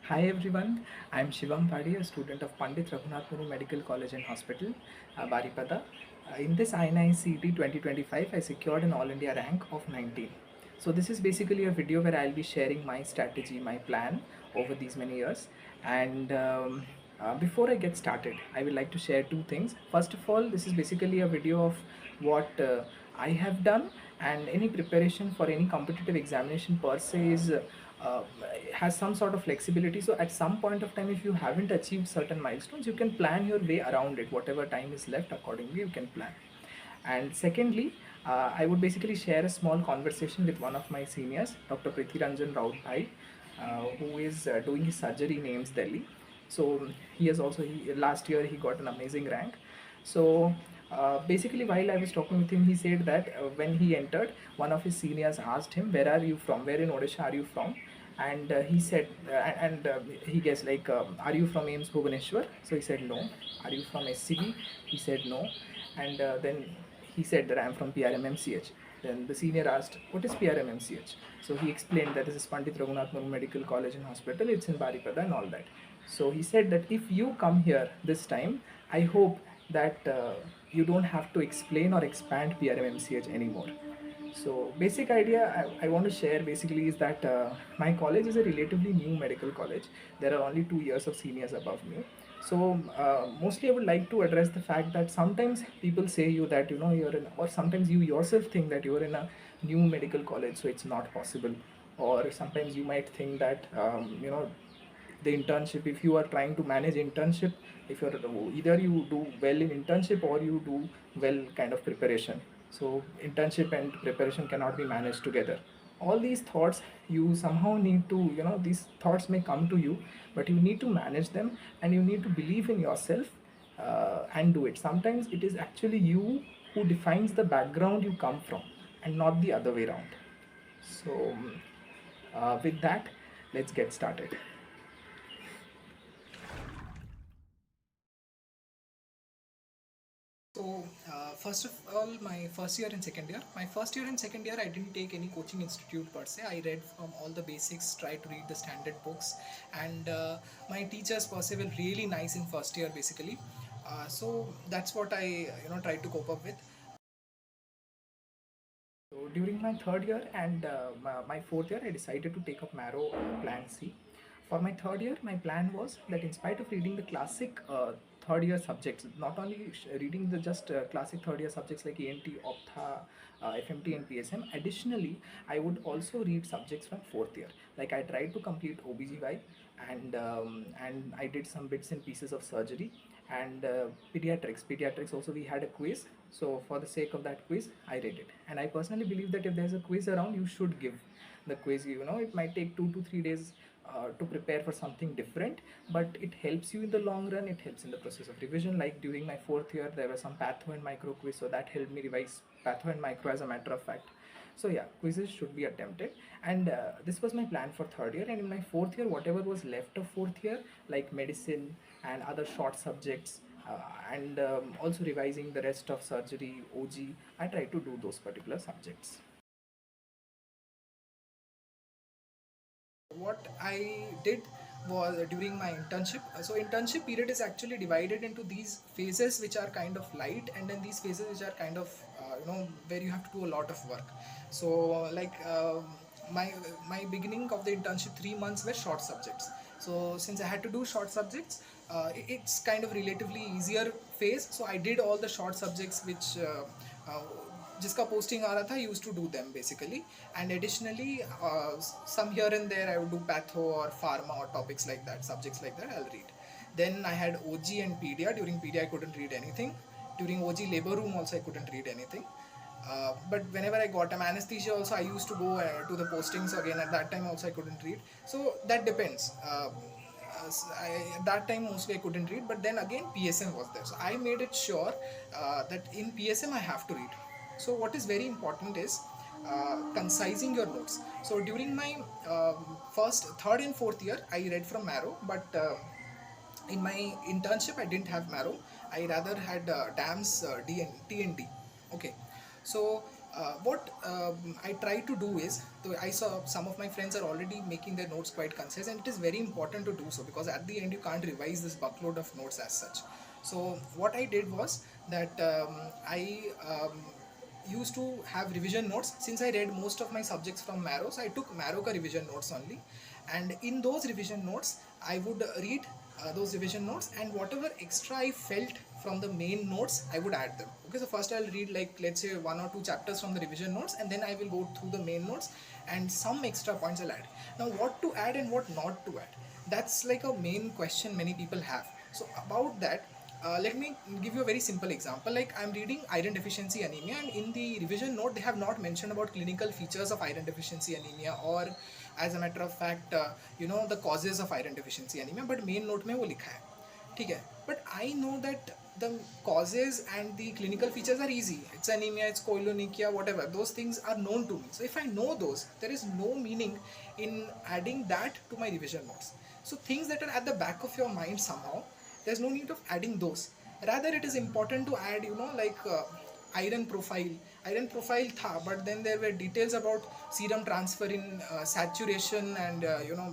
Hi everyone, I am Shivam Padhi, a student of Pandit Raghunath Murmu Medical College and Hospital, Baripada. In this INICET 2025, I secured an All India rank of 19. So this is basically a video where I'll be sharing my strategy, my plan over these many years. And before I get started, I would like to share two things. First of all, this is basically a video of what I have done, and any preparation for any competitive examination per se is uh, has some sort of flexibility. So at some point of time, if you haven't achieved certain milestones, you can plan your way around it. Whatever time is left, accordingly you can plan. And secondly, I would basically share a small conversation with one of my seniors, Dr Ranjan Raut Bhai, who is doing his surgery in AIMS Delhi. So he has also, last year he got an amazing rank. So basically, while I was talking with him, he said that when he entered, one of his seniors asked him, "Where are you from? Where in Odisha are you from?" And he said, he guessed like, "Are you from AIMS Bhubaneswar?" So he said no. "Are you from SCB?" He said no. And then he said that I am from PRMMCH. Then the senior asked, "What is PRMMCH?" So he explained that this is Pandit Raghunath Murmu Medical College and Hospital. It's in Baripada and all that. So he said that if you come here this time, I hope that you don't have to explain or expand PRMMCH anymore. So basic idea I want to share basically is that my college is a relatively new medical college. There are only 2 years of seniors above me. So mostly I would like to address the fact that sometimes people say you that you're in, or sometimes you yourself think that you're in a new medical college, so it's not possible. Or sometimes you might think that the internship, if you are trying to manage internship, if you're either you do well in internship or you do well kind of preparation, so internship and preparation cannot be managed together. All these thoughts, you somehow need to, these thoughts may come to you, but you need to manage them, and you need to believe in yourself, and do it. Sometimes it is actually you who defines the background you come from, and not the other way around. So with that, let's get started. So, first of all, my first year and second year. My first year and second year, I didn't take any coaching institute per se. I read from all the basics, tried to read the standard books, and my teachers per se were really nice in first year, basically. So that's what I tried to cope up with. So during my third year and my fourth year, I decided to take up Marrow Plan C. For my third year, my plan was that in spite of reading the classic third year subjects, not only reading the just classic third year subjects like ENT, Optha, FMT and PSM, additionally, I would also read subjects from fourth year. Like I tried to complete OBGY, and I did some bits and pieces of surgery, and pediatrics also we had a quiz. So for the sake of that quiz, I read it, and I personally believe that if there's a quiz around, you should give the quiz. It might take 2 to 3 days to prepare for something different, but it helps you in the long run. It helps in the process of revision. Like during my fourth year, there was some patho and micro quiz, so that helped me revise patho and micro as a matter of fact. So yeah, quizzes should be attempted, and this was my plan for third year. And in my fourth year, whatever was left of fourth year, like medicine and other short subjects, and also revising the rest of surgery, OG, I tried to do those particular subjects. What I did was during my internship. So internship period is actually divided into these phases which are kind of light, and then these phases which are kind of where you have to do a lot of work. So like my beginning of the internship 3 months were short subjects. So since I had to do short subjects, it's kind of relatively easier phase. So I did all the short subjects which uh, जिसका posting आ रहा था, used to do them basically. And additionally, some here and there I would do patho or pharma or topics like that, subjects like that I'll read. Then I had OG and pedia. During pedia I couldn't read anything. During OG labor room also I couldn't read anything. But whenever I got anesthesia also, I used to go to the postings again. At that time also I couldn't read. So that depends. At that time mostly I couldn't read, but then again PSM was there, so I made it sure that in PSM I have to read. So what is very important is concising your notes. So during my first, third and fourth year I read from Marrow, but in my internship I didn't have Marrow. I rather had DAMS, D and T and D. Okay, so what I try to do is, so I saw some of my friends are already making their notes quite concise, and it is very important to do so, because at the end you can't revise this buckload of notes as such. So what I did was that I used to have revision notes. Since I read most of my subjects from Marrow, so I took Marrow ka revision notes only, and in those revision notes I would read those revision notes, and whatever extra I felt from the main notes I would add them. Okay, so first I'll read, like, let's say 1 or 2 chapters from the revision notes, and then I will go through the main notes, and some extra points I'll add. Now what to add and what not to add, that's like a main question many people have. So about that, let me give you a very simple example. Like, I'm reading iron deficiency anemia, and in the revision note they have not mentioned about clinical features of iron deficiency anemia, or as a matter of fact, the causes of iron deficiency anemia, but main note में वो लिखा है. ठीक है, but I know that the causes and the clinical features are easy. It's anemia, it's koilonychia, whatever, those things are known to me. So if I know those, there is no meaning in adding that to my revision notes. So things that are at the back of your mind somehow, there's no need of adding those. Rather, it is important to add, like, iron profile. Iron profile tha, but then there were details about serum transferrin saturation, and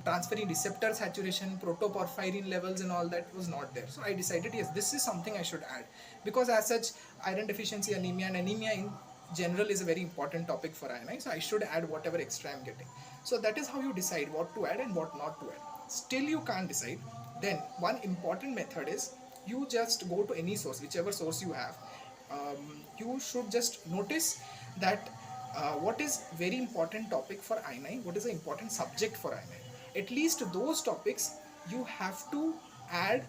transferrin receptor saturation, protoporphyrin levels, and all that was not there. So I decided, yes, this is something I should add, because as such, iron deficiency anemia and anemia in general is a very important topic for INI, so I should add whatever extra I'm getting. So that is how you decide what to add and what not to add. Still you can't decide, then one important method is, you just go to any source, whichever source you have. You should just notice that what is very important topic for INI, what is an important subject for INI. At least those topics you have to add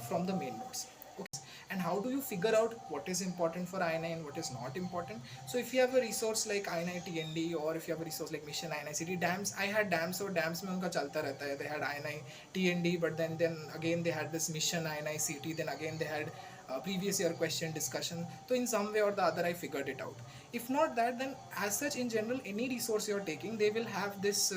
from the main notes. Okay. And how do you figure out what is important for INI and what is not important? So if you have a resource like INI TND, or if you have a resource like Mission INICT, DAMS, I had DAMS, so DAMS mein unka chalta rehta hai. They had INI TND, but then again they had this Mission INICT, then again they had previous year question discussion. So in some way or the other I figured it out. If not that, then as such, in general, any resource you're taking, they will have this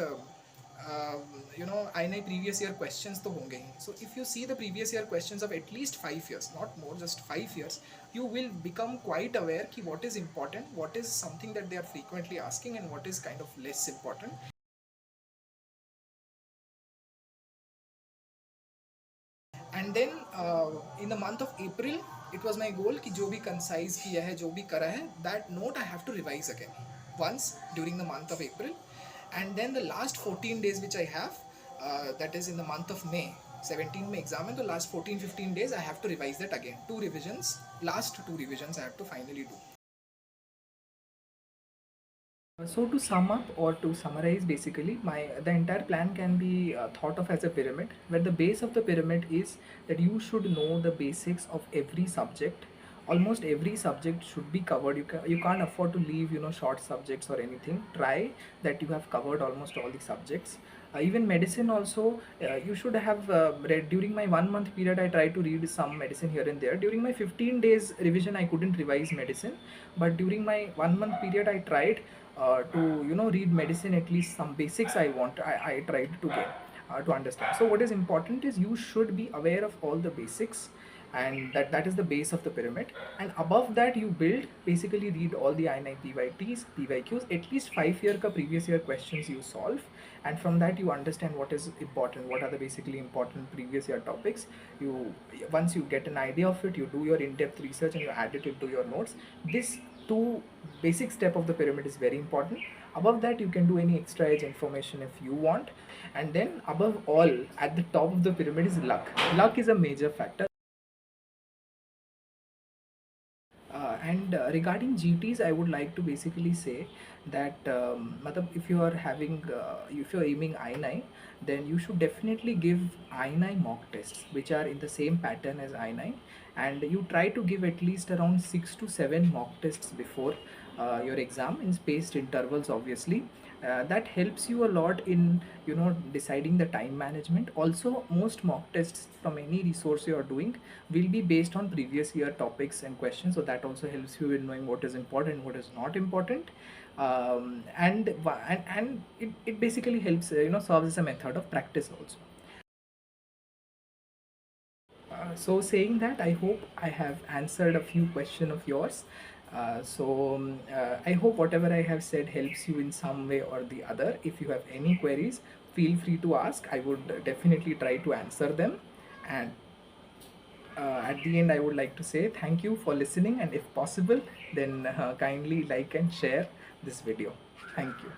INI previous year questions to honge. So if you see the previous year questions of at least 5 years, not more, just 5 years, you will become quite aware ki what is important, what is something that they are frequently asking, and what is kind of less important. And then in the month of April, it was my goal कि जो भी concise किया है, जो भी करा है, that note I have to revise again once during the month of April. And then the last 14 days which I have, that is in the month of May, 17 May exam, and the last 14-15 days I have to revise that again. Last two revisions I have to finally do. So to sum up or to summarize, basically the entire plan can be thought of as a pyramid, where the base of the pyramid is that you should know the basics of every subject. Almost every subject should be covered. You can't afford to leave short subjects or anything. Try that you have covered almost all the subjects. Even medicine also, you should have read. During my 1 month period, I tried to read some medicine here and there. During my 15 days revision, I couldn't revise medicine, but during my 1 month period, I tried to read medicine. At least some basics I tried to get to understand. So what is important is you should be aware of all the basics, and that is the base of the pyramid. And above that, you build, basically read all the INI PYTs, PYQs, at least 5 year ka previous year questions you solve, and from that you understand what is important, what are the basically important previous year topics. Once you get an idea of it, you do your in-depth research and you add it into your notes. This two basic step of the pyramid is very important. Above that, you can do any extra edge information if you want. And then above all, at the top of the pyramid is luck. Luck is a major factor. And regarding GTs, I would like to basically say that if you are if you are aiming INI, then you should definitely give INI mock tests, which are in the same pattern as INI, and you try to give at least around 6 to 7 mock tests before your exam in spaced intervals, obviously. That helps you a lot in deciding the time management. Also, most mock tests from any resource you are doing will be based on previous year topics and questions, so that also helps you in knowing what is important, what is not important. And it basically helps, serves as a method of practice also. So saying that, I hope I have answered a few questions of yours. I hope whatever I have said helps you in some way or the other. If you have any queries, feel free to ask. I would definitely try to answer them. And at the end, I would like to say thank you for listening, and if possible, then kindly like and share this video. Thank you.